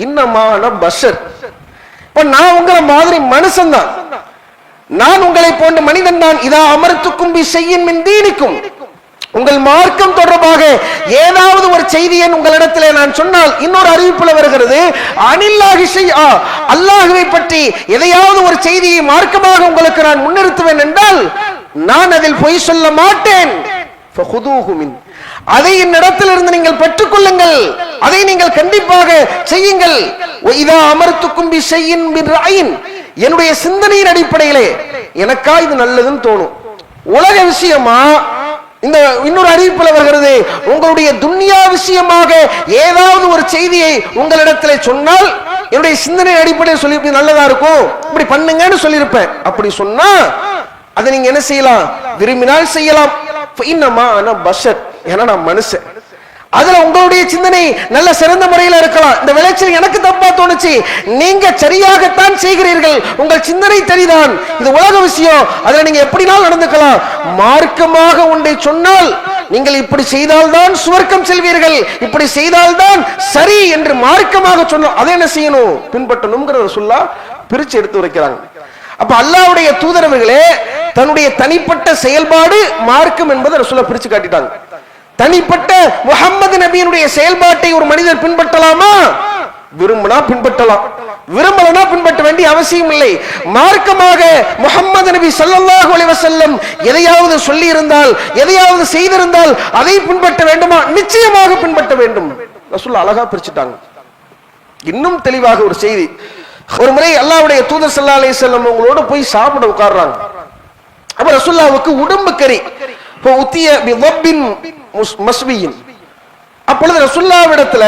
இன்னமான பஷர், இப்ப நான் உங்களை மாதிரி மனுஷன் தான், நான் உங்களை போன்ற மனிதன் தான். இதா அமர்த்துக்கும் பி ஷைஇன் மின் தீனிக்கும், உங்கள் மார்க்கம் தொடர்பாக ஏதாவது ஒரு செய்தியை உங்களிடத்திலே நான் சொன்னால், இன்னொரு அறிவிப்புல வருகிறது, அனில்லாஹி ஷைஆ, அல்லாஹ்வை பற்றி எதையாவது ஒரு செய்தியை மார்க்கமாக உங்களுக்கு நான் முன்னிறுத்துவேன் என்றால் நான் அதில் பொய் சொல்ல மாட்டேன். ஃபகுதூஹு மின், அதை என்னிடத்தில் இருந்து நீங்கள் பெற்றுக்கொள்ளுங்கள், அதை நீங்கள் கண்டிப்பாக செய்யுங்கள். இதா அமர்த்துக்கும் பி ஷைஇன் மின் ரஅயின், என்னுடைய சிந்தனையின் அடிப்படையிலே எனக்கா இது நல்லதுன்னு தோணும். உலக விஷயமா இந்த இன்னொரு அறிவிப்புல வருகிறது, உங்களுடைய துன்யா விஷயமாக ஏதாவது ஒரு செய்தியை உங்களிடத்துல சொன்னால் என்னுடைய சிந்தனை அடிப்படையில் சொல்லி நல்லதா இருக்கும், இப்படி பண்ணுங்கன்னு சொல்லியிருப்பேன். அப்படி சொன்னா அதை நீங்க என்ன செய்யலாம்? விரும்பினால் செய்யலாம். இன்னமா ஆனா பஷர், ஏன்னா நான் மனுஷன், அதுல உங்களுடைய சிந்தனை நல்ல சிறந்த முறையில் இருக்கலாம். இந்த விளைச்சல் எனக்கு தப்பா தோணுச்சு, நீங்க சரியாகத்தான் செய்கிறீர்கள், உங்கள் சிந்தனை சரிதான், இது உலக விஷயம், அதுல நீங்க எப்படினாலும் நடந்துக்கலாம். மார்க்கமாக ஒன்றை சொன்னால் நீங்கள் இப்படி செய்தால்தான் சுவர்க்கம் செல்வீர்கள், இப்படி செய்தால்தான் சரி என்று மார்க்கமாக சொன்னோம், அதை என்ன செய்யணும்? பின்பற்றணும்ங்கிற ரசூலுல்லாஹ் பிரிச்சு எடுத்து வைக்கிறாங்க. அப்ப அல்லாஹ்வுடைய தூதரவர்களே தன்னுடைய தனிப்பட்ட செயல்பாடு மார்க்கம் என்பதை ரசூலுல்லாஹ் பிரிச்சு காட்டிட்டாங்க. தனிப்பட்ட முஹம்மது நபியினுடைய செயல்பாட்டை ஒரு மனிதர் பின்பற்றலாமா? விரும்பினா பின்பற்றலாம், விரும்பலனா பின்பற்ற வேண்டிய அவசியம் இல்லை. மார்க்கமாக முஹம்மது நபி ஸல்லல்லாஹு அலைஹி வஸல்லம் எதையாவது சொல்லி இருந்தால், எதையாவது செய்திருந்தால் அதை பின்பற்ற வேண்டுமா? நிச்சயமாக பின்பற்ற வேண்டும். ரசூல் அழகா பிரிச்சுட்டாங்க. இன்னும் தெளிவாக ஒரு செய்தி, ஒரு முறை அல்லாஹ்வுடைய தூதர் ஸல்லல்லாஹு அலைஹி வஸல்லம் அவங்களோட போய் சாப்பிட உட்கார்றாங்க. அப்ப ரசூலுல்லாஹ்வுக்கு உடம்பு கறி உத்திய பிதப்பின் மஸ்பியின், அப்பொழுது ரசூலுல்லாஹ்விடத்துல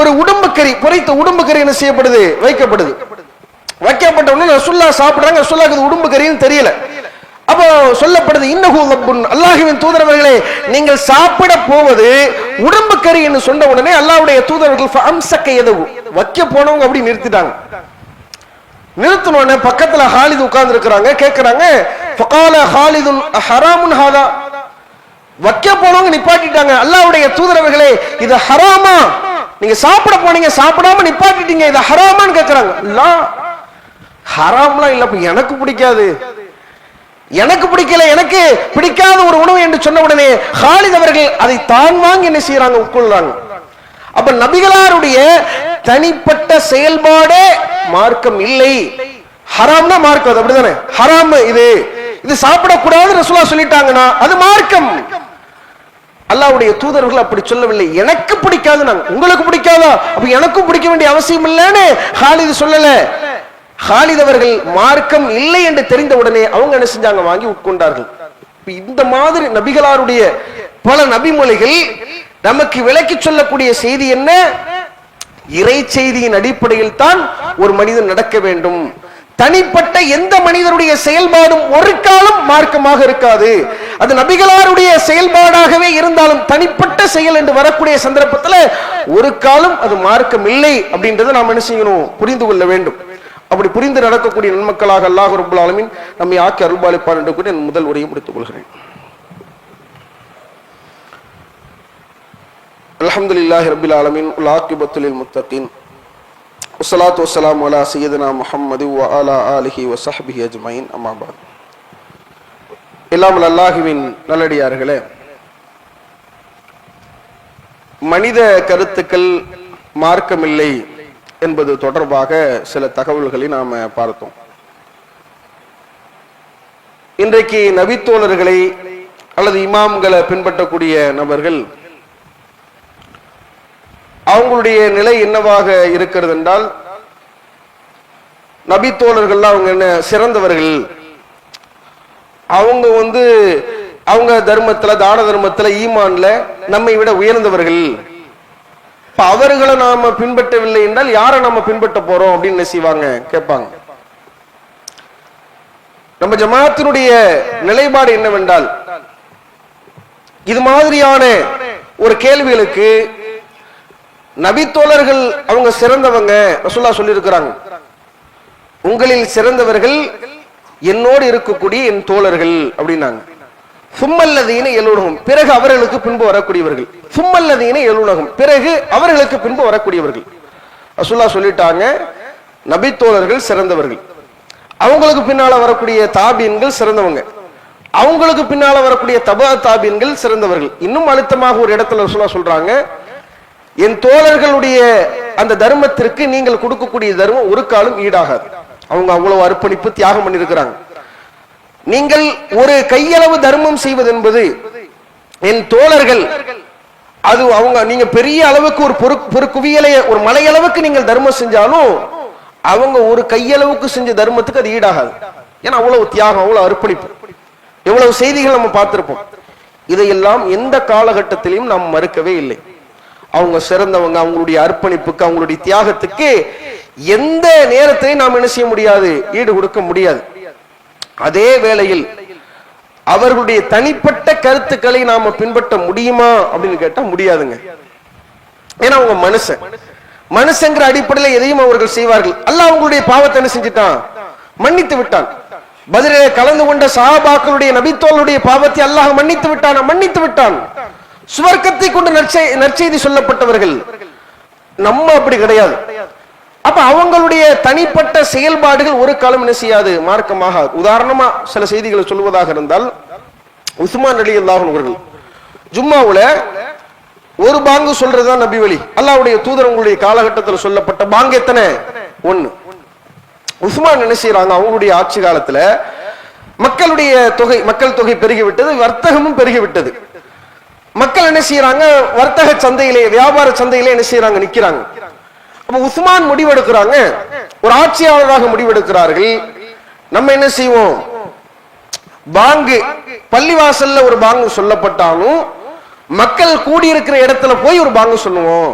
ஒரு உடம்பு கறி, பொரித்த உடம்பு கறி என்ன செய்யப்படுது, வைக்கப்படுது. வைக்கப்பட்ட உடனே ரசூலுல்லாஹ் சாப்பிடுறாங்க. ரசூலுல்லாஹ்க்கு உடம்பு கறின்னு தெரியல. அப்போ சொல்லப்படுது, இன்னஹு லப்புன், அல்லாஹ்வின் தூதரவர்களே நீங்கள் சாப்பிட போவது உடம்பு கறி என்று சொன்ன உடனே அல்லாஹ்வுடைய தூதர்கள் ஃபஅம்சக யதஹு, வைக்க போனவங்க அப்படி நிறுத்திட்டாங்க. நிறுத்தினோடனே பக்கத்துல ஹாலித் உட்கார்ந்து இருக்கிறாங்க. கேட்கிறாங்க, ஃபகால ஹாலிதுன் ஹராமுன் ஹாதா, வைக்க போனவங்க நிப்பாட்டிட்டாங்க. அல்லாஹ்வுடைய தூதரவர்களே இது ஹராமா? நீங்க சாப்பிட போனீங்க, சாப்பிடாம நிப்பாட்டிட்டீங்க, இது ஹராமான்னு கேட்கிறாங்க. லா, ஹராம்லாம் இல்ல, எனக்கு பிடிக்காது, எனக்கு பிடிக்கல, எனக்கு பிடிக்காத ஒரு உணவு என்று சொன்ன உடனே ஹாலித் அவர்கள் அதை தான் வாங்கி என்ன செய்யறாங்க, உட்கொள்றாங்க. அப்ப நபிகளாருடைய தனிப்பட்ட செயல்பாடே மார்க்கம் இல்லை. ஹராம்னா மார்க்கம், அது அப்படிதானே? ஹராம் இது சாப்பிடக்கூடாது ரசூலுல்லாஹ் சொல்லிட்டாங்கன்னா அது மார்க்கம். அல்லாஹ்வுடைய தூதர்கள் அப்படி சொல்லவில்லை. எனக்கு பிடிக்காது, நாங்க உங்களுக்கு பிடிக்காதா, அப்ப எனக்கும் பிடிக்க வேண்டிய அவசியம் இல்லைன்னு ஹாலித் சொல்லல. ஹாலித் அவர்கள் மார்க்கம் இல்லை என்று தெரிந்த உடனே அவங்க என்ன செஞ்சாங்க, வாங்கி உட்கொண்டார்கள். இந்த மாதிரி நபிகளாருடைய பல நபிமொழிகள் நமக்கு விளக்கி சொல்லக்கூடிய செய்தி என்ன? இறை செய்தியின் அடிப்படையில் தான் ஒரு மனிதன் நடக்க வேண்டும். தனிப்பட்ட எந்த மனிதருடைய செயல்பாடும் ஒரு காலம் மார்க்கமாக இருக்காது. அது நபிகளாருடைய செயல்பாடாகவே இருந்தாலும் தனிப்பட்ட செயல் என்று வரக்கூடிய சந்தர்ப்பத்தில் ஒரு காலம் அது மார்க்கம் இல்லை அப்படின்றத நாம் என்ன செய்யணும், புரிந்து கொள்ள வேண்டும். அப்படி புரிந்து நடக்கக்கூடிய நன்மக்களாக அல்லாஹ் ரப்பல் ஆலமீன் நம்மை ஆக்கி அருள்பாலிப்பார் என்று கூட என் முதல் உரையை முடித்துக் கொள்கிறேன். அல்ஹம்துலில்லாஹி ரப்பில் ஆலமீன் வல் ஆகிபத்து லில் முத்தகீன் வஸ்ஸலாத்து வஸ்ஸலாமு அலா சய்யிதினா முஹம்மது வ அலா ஆலிஹி வ ஸஹ்பிஹி அஜ்மஈன். அம்மா பஅத். எல்லாம் அல்லாஹ்வின் நல்லடியார்களே, மனித கருத்துக்கள் மார்க்கமில்லை என்பது தொடர்பாக சில தகவல்களை நாம பார்த்தோம். இன்றைக்கு நபித்தோழர்களை அல்லது இமாம்களை பின்பற்றக்கூடிய நபர்கள் அவங்களுடைய நிலை என்னவாக இருக்கிறது என்றால், நபித்தோழர்கள்லாம் அவங்க என்ன சிறந்தவர்கள், அவங்க அவங்க தர்மத்துல, தான தர்மத்துல, ஈமான்ல நம்மை விட உயர்ந்தவர்கள், அவர்களை நாம பின்பற்றவில்லை என்றால் யாரை நாம பின்பற்ற போறோம் அப்படின்னு செய்வாங்க, கேட்பாங்க. நம்ம ஜமாத்தினுடைய நிலைப்பாடு என்னவென்றால், இது மாதிரியான ஒரு கேள்விகளுக்கு நபித்தோழர்கள் அவங்க சிறந்தவங்க, ரசூலுல்லாஹ் சொல்லி இருக்கிறாங்க, உங்களில் சிறந்தவர்கள் என்னோடு இருக்கக்கூடிய என் தோழர்கள் அப்படின்னாங்க. சும்மல்லதீன எலுனகும், பிறகு அவர்களுக்கு பின்பு வரக்கூடியவர்கள். சும்மல்லதீன எலுனகும், பிறகு அவர்களுக்கு பின்பு வரக்கூடியவர்கள். ரசூலுல்லாஹ் சொல்லிட்டாங்க, நபித்தோழர்கள் சிறந்தவர்கள், அவங்களுக்கு பின்னால வரக்கூடிய தாபீன்கள் சிறந்தவங்க, அவங்களுக்கு பின்னால வரக்கூடிய தபா தாபீன்கள் சிறந்தவர்கள். இன்னும் அழுத்தமாக ஒரு இடத்துல ரசூலுல்லாஹ் சொல்றாங்க, என் தோழர்களுடைய அந்த தர்மத்திற்கு நீங்கள் கொடுக்கக்கூடிய தர்மம் ஒரு காலம் ஈடாகாது. அவங்க அவ்வளவு அர்ப்பணிப்பு தியாகம் பண்ணியிருக்கிறாங்க. நீங்கள் ஒரு கையளவு தர்மம் செய்வது என்பது என் தோழர்கள், அது அவங்க நீங்க பெரிய அளவுக்கு ஒரு குவியலை, ஒரு மலையளவுக்கு நீங்கள் தர்மம் செஞ்சாலும் அவங்க ஒரு கையளவுக்கு செஞ்ச தர்மத்துக்கு அது ஈடாகாது. ஏன்னா அவ்வளவு தியாகம், அவ்வளவு அர்ப்பணிப்பு. எவ்வளவு செய்திகள் நம்ம பார்த்திருப்போம். இதையெல்லாம் எந்த காலகட்டத்திலையும் நாம் மறுக்கவே இல்லை. அவங்க சிறந்தவங்க, அவங்களுடைய அர்ப்பணிப்புக்கு, அவங்களுடைய தியாகத்துக்கு எந்த நேரத்தையும் நாம் என்ன செய்ய முடியாது, ஈடு கொடுக்க முடியாது. அதே வேளையில் அவர்களுடைய தனிப்பட்ட கருத்துக்களை நாம பின்பற்ற முடியுமா அப்படின்னு கேட்டா முடியாதுங்க. ஏன்னா அவங்க மனுஷங்கிற அடிப்படையில் எதையும் அவர்கள் செய்வார்கள். அல்லாஹ் அவங்களுடைய பாவத்தை என்ன செஞ்சிட்டான், மன்னித்து விட்டான். பதிலே கலந்து கொண்ட சஹாபாக்களுடைய நபித்தோளுடைய பாவத்தை அல்லாஹ் மன்னித்து விட்டான். சுவர்க்கத்தை கொண்டு நற்செய்தி சொல்லப்பட்டவர்கள். நம்ம அப்படி கிடையாது. அப்ப அவங்களுடைய தனிப்பட்ட செயல்பாடுகள் ஒரு காலம் என்ன செய்யாது, மார்க்கமாக. உதாரணமா சில செய்திகளை சொல்வதாக இருந்தால், உஸ்மான் ரலியல்லாஹு அன்ஹு அவர்கள் ஜும்மாவுல ஒரு பாங்கு சொல்றதுதான் நபி வழி. அல்லாஹ்வுடைய தூதர் உங்களுடைய காலகட்டத்தில் சொல்லப்பட்ட பாங்கு எத்தனை? 1. உஸ்மான் என்ன செய்யறாங்க, அவங்களுடைய ஆட்சி காலத்துல மக்கள் தொகை பெருகிவிட்டது, வர்த்தகமும் பெருகிவிட்டது. மக்கள் என்ன செய்யறாங்க, வர்த்தக சந்தையிலே, வியாபார சந்தையிலே என்ன செய்யறாங்க, நிக்கிறாங்க. அப்ப உஸ்மான் முடிவெடுக்கிறாங்க, ஒரு ஆட்சியாளராக முடிவெடுக்கிறார்கள், நம்ம என்ன செய்வோம், பாங்கு பள்ளிவாசல்ல ஒரு பாங்கு சொல்லப்பட்டாலும் மக்கள் கூடியிருக்கிற இடத்துல போய் ஒரு பாங்கு சொல்லுவோம்.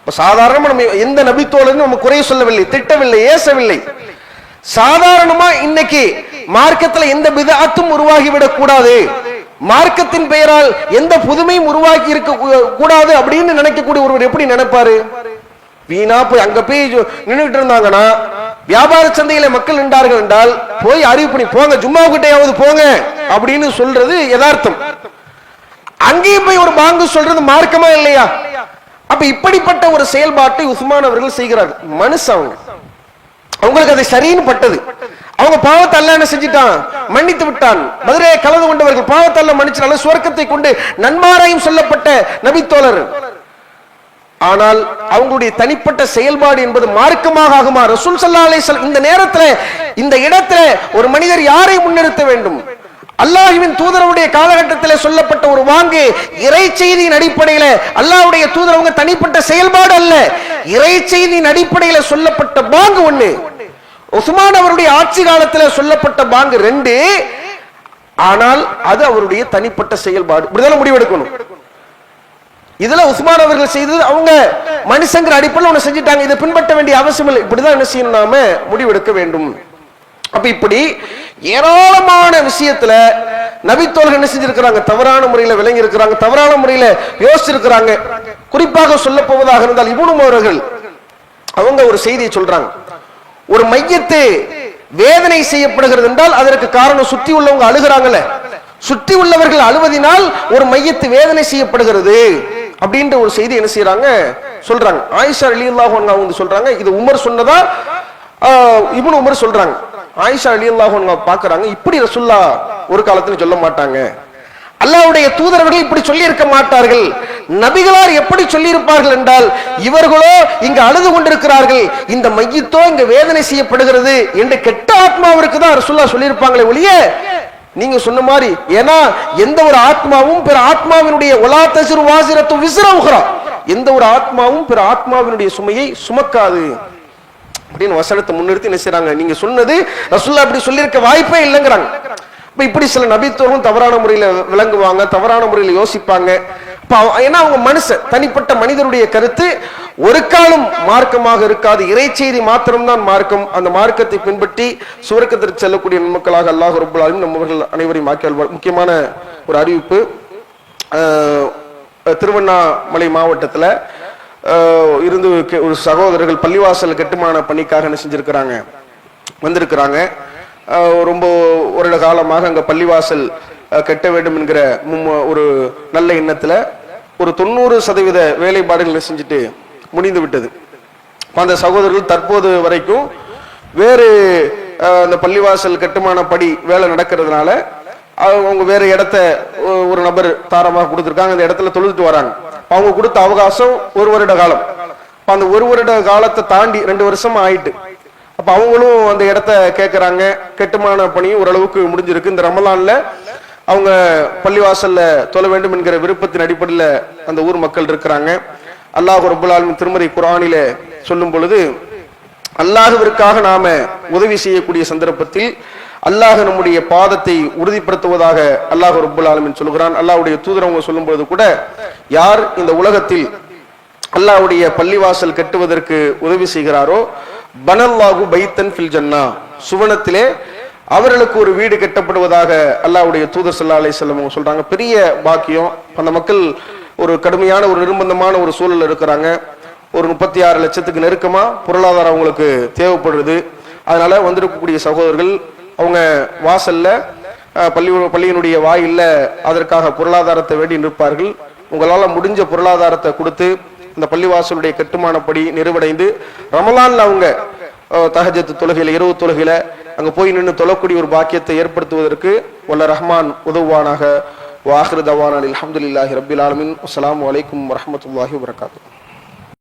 சாதாரணமா நம்ம எந்த நபித்தோழரும் நம்ம குறை சொல்லவில்லை, திட்டவில்லை, ஏசவில்லை. சாதாரணமா இன்னைக்கு மார்க்கத்துல எந்த பிதஅத்தும் உருவாகிவிடக் கூடாது, மார்க்கத்தின் பெயரால் எந்த புதுமையும் உருவாக்கி இருக்க கூடாது அப்படின்னு நினைக்கக்கூடிய ஒருவர் எப்படி நினைப்பாரு? வீணா போய் அங்க போய் நின்றுட்டு இருந்தாங்கன்னா, வியாபார சந்தையில மக்கள் நின்றார்கள் என்றால் போய் அறிவிப்பு பண்ணி போங்க, ஜும்மாவுக்கிட்டையாவது போங்க அப்படின்னு சொல்றது யதார்த்தம். அங்கேயும் போய் ஒரு பாங்கு சொல்றது மார்க்கமா இல்லையா? அப்ப இப்படிப்பட்ட ஒரு செயல்பாட்டை உஸ்மான் அவர்கள் செய்கிறார்கள். மனுஷன் அவங்களுக்கு அது சரின்னு பட்டது. அவங்க பாவத்தை அல்லாஹ் என்ன செஞ்சிட்டான், மன்னித்து விட்டான். மதுரையை கலந்து கொண்டவர்கள் பாவத்தை அல்லாஹ் மன்னிச்சு நல்ல சுவர்க்கத்தை கொண்டு நன்மாராயம் சொல்லப்பட்ட நபித்தோழர். ஆனால் அவங்களுடைய தனிப்பட்ட செயல்பாடு என்பது மார்க்கமாக ஆகுமா? ரசூல் ஸல்லல்லாஹு அலைஹி வஸல்லம் இந்த நேரத்துல இந்த இடத்துல ஒரு மனிதர் யாரை முன்னிறுத்த வேண்டும்? அல்லாஹ்வின் தூதருடைய காலகட்டத்தில் சொல்லப்பட்ட ஒரு வாங்கு இறை செய்தியின் அடிப்படையில், அல்லாஹ்வுடைய தூதர் அவங்க தனிப்பட்ட செயல்பாடு அல்ல, இறை செய்தியின் அடிப்படையில் சொல்லப்பட்ட பாங்கு 1. உஸ்மான் அவருடைய ஆட்சி காலத்தில் சொல்லப்பட்ட பாங்கு 2. ஆனால் அது அவருடைய தனிப்பட்ட செயல்பாடு. இப்படிதான் முடிவெடுக்கணும். இதுல உஸ்மான் அவர்கள் செய்தது அவங்க மனுஷங்கிற அடிப்படையில் ஒண்ணு செஞ்சுட்டாங்க, இதை பின்பற்ற வேண்டிய அவசியம் இல்லை, இப்படிதான் என்ன செய்யணும், நாம முடிவெடுக்க வேண்டும். அப்ப இப்படி ஏராளமான விஷயத்துல நபித்தோழர்கள் என்ன செஞ்சிருக்கிறாங்க, தவறான முறையில விளங்கி இருக்கிறாங்க, தவறான முறையில யோசிச்சிருக்கிறாங்க. குறிப்பாக சொல்ல போவதாக இருந்தால் இப்னு அவர்கள் அவங்க ஒரு செய்தியை சொல்றாங்க, ஒரு மையத்து வேதனை செய்யப்படுகிறது என்றால் அதற்கு காரணம் சுற்றி உள்ளவங்க அழுகிறாங்கல்ல, சுற்றி உள்ளவர்கள் அழுவதினால் ஒரு மையத்து வேதனை செய்யப்படுகிறது அப்படின்ற ஒரு செய்தி என்ன செய்யறாங்க, சொல்றாங்க. ஆயிஷா ரலியல்லாஹு அன்ஹா வந்து சொல்றாங்க, இது உமர் சொன்னதா இப்னு உமர் சொல்றாங்க. ஆயிஷா ரலியல்லாஹு அன்ஹா பாக்குறாங்க, இப்படி ரசூலுல்லாஹ் ஒரு காலத்துல சொல்ல மாட்டாங்க, அல்லாஹ்வுடைய தூதர்கள் இப்படி சொல்லி இருக்க மாட்டார்கள், நபிகளார் எப்படி சொல்லி இருப்பார்கள் என்றால், இவர்களோ இங்க அழுது கொண்டிருக்கிறார்கள், இந்த மையத்தோ இங்க வேதனை செய்யப்படுகிறது என்று கெட்ட ஆத்மாவிற்கு தான் ரசூலுல்லாஹ் சொல்லி இருப்பாங்களே ஒழிய நீங்க சொன்ன மாதிரி, ஏன்னா எந்த ஒரு ஆத்மாவும் பிற ஆத்மாவினுடைய ஒலா தஸ்ரு வாசிரத்து விஸ்ர உக்ரா, எந்த ஒரு ஆத்மாவும் பிற ஆத்மாவினுடைய சுமையை சுமக்காது அப்படின்னு வசனத்தை முன்னிறுத்தி என்ன செய்றாங்க, நீங்க சொன்னது ரசூலுல்லாஹ் அப்படி சொல்லியிருக்க வாய்ப்பே இல்லைங்கிறாங்க. இப்படி சில நபித்தோர்களும் தவறான முறையில விளங்குவாங்க, தவறான முறையில யோசிப்பாங்க. ஏன்னா அவங்க மனுஷன், தனிப்பட்ட மனிதருடைய கருத்து ஒரு காலம் மார்க்கமாக இருக்காது, இறை செய்தி மாத்திரம்தான் மார்க்கம். அந்த மார்க்கத்தை பின்பற்றி சுவர்க்கத்திற்கு செல்லக்கூடிய மக்களாக அல்லாஹ் ரப்பல் ஆலமீன் நம்மவர்கள் அனைவரையும் ஆக்கியல்வார். முக்கியமான ஒரு அறிவிப்பு, திருவண்ணாமலை மாவட்டத்துல இருந்து ஒரு சகோதரர்கள் பள்ளிவாசல் கட்டுமான பணிக்காக என்ன செஞ்சிருக்கிறாங்க, வந்திருக்கிறாங்க. ரொம்ப ஒரு காலமாக அங்க பள்ளிவாசல் கட்ட வேண்டும் என்கிற ஒரு நல்ல எண்ணத்துல ஒரு 90% வேலைப்பாடுகள் செஞ்சுட்டு முடிந்து விட்டது. அந்த சகோதரர்கள் தற்போது வரைக்கும் வேறு அந்த பள்ளிவாசல் கட்டுமான படி வேலை நடக்கிறதுனால அவங்க வேற இடத்த ஒரு நபர் தாரமாக கொடுத்திருக்காங்க, அந்த இடத்துல தொழுதுட்டு வராங்க. அவங்க கொடுத்த அவகாசம் 1 வருட காலம். அந்த 1 வருட காலத்தை தாண்டி 2 வருஷம் ஆயிட்டு. அப்ப அவங்களும் அந்த இடத்த கேட்கறாங்க. கட்டுமான பணியும் ஓரளவுக்கு முடிஞ்சிருக்கு. இந்த ரமலான்ல அவங்க பள்ளிவாசல்ல தொழ வேண்டும் என்கிற விருப்பத்தின் அடிப்படையில் அந்த ஊர் மக்கள் இருக்கிறாங்க. அல்லாஹ் ரப்பல் ஆலமீன் திருமறை குர்ஆனில சொல்லும் பொழுது, அல்லாஹ்விற்காக நாம உதவி செய்யக்கூடிய சந்தர்ப்பத்தில் அல்லாஹ் நம்முடைய பாதத்தை உறுதிப்படுத்துவதாக அல்லாஹ் ரப்பல் ஆலமீன் சொல்கிறான். அல்லாஹ்வுடைய தூதர் அவங்க சொல்லும் பொழுது கூட, யார் இந்த உலகத்தில் அல்லாஹ்வுடைய பள்ளிவாசல் கட்டுவதற்கு உதவி செய்கிறாரோ, பனல்லாஹு பைத்தன் ஃபில் ஜன்னா, சுவனத்திலே அவர்களுக்கு ஒரு வீடு கட்டப்படுவதாக அல்லாஹ்வுடைய தூதர் ஸல்லல்லாஹு அலைஹி வஸல்லம் சொல்றாங்க. பெரிய பாக்கியம். அந்த மக்கள் ஒரு கடுமையான ஒரு நிர்பந்தமான ஒரு சூழல் இருக்கிறாங்க. ஒரு 36 லட்சத்துக்கு நெருக்கமா பொருளாதாரம் அவங்களுக்கு தேவைப்படுறது. அதனால வந்திருக்கக்கூடிய சகோதரர்கள் அவங்க வாசல்ல பள்ளியினுடைய வாயில்ல அதற்காக பொருளாதாரத்தை வேண்டி நிற்பார்கள். உங்களால முடிஞ்ச பொருளாதாரத்தை கொடுத்து இந்த பள்ளிவாசலுடைய கட்டுமானப்படி நிறைவடைந்து ரமலான்ல அவங்க தஹஜ்ஜத் தொழுகையில, இரவு தொழுகையில அங்க போய் நின்று தொழக்கூடிய ஒரு பாக்கியத்தை ஏற்படுத்துவதற்கு வல்ல ரஹ்மான் உதவுவானாக. வாஹிரு தவானா அல்ஹம்துலில்லாஹி ரப்பில் ஆலமீன். அஸ்ஸலாமு அலைக்கும் வரஹ்மத்துல்லாஹி வபரகாத்துஹு.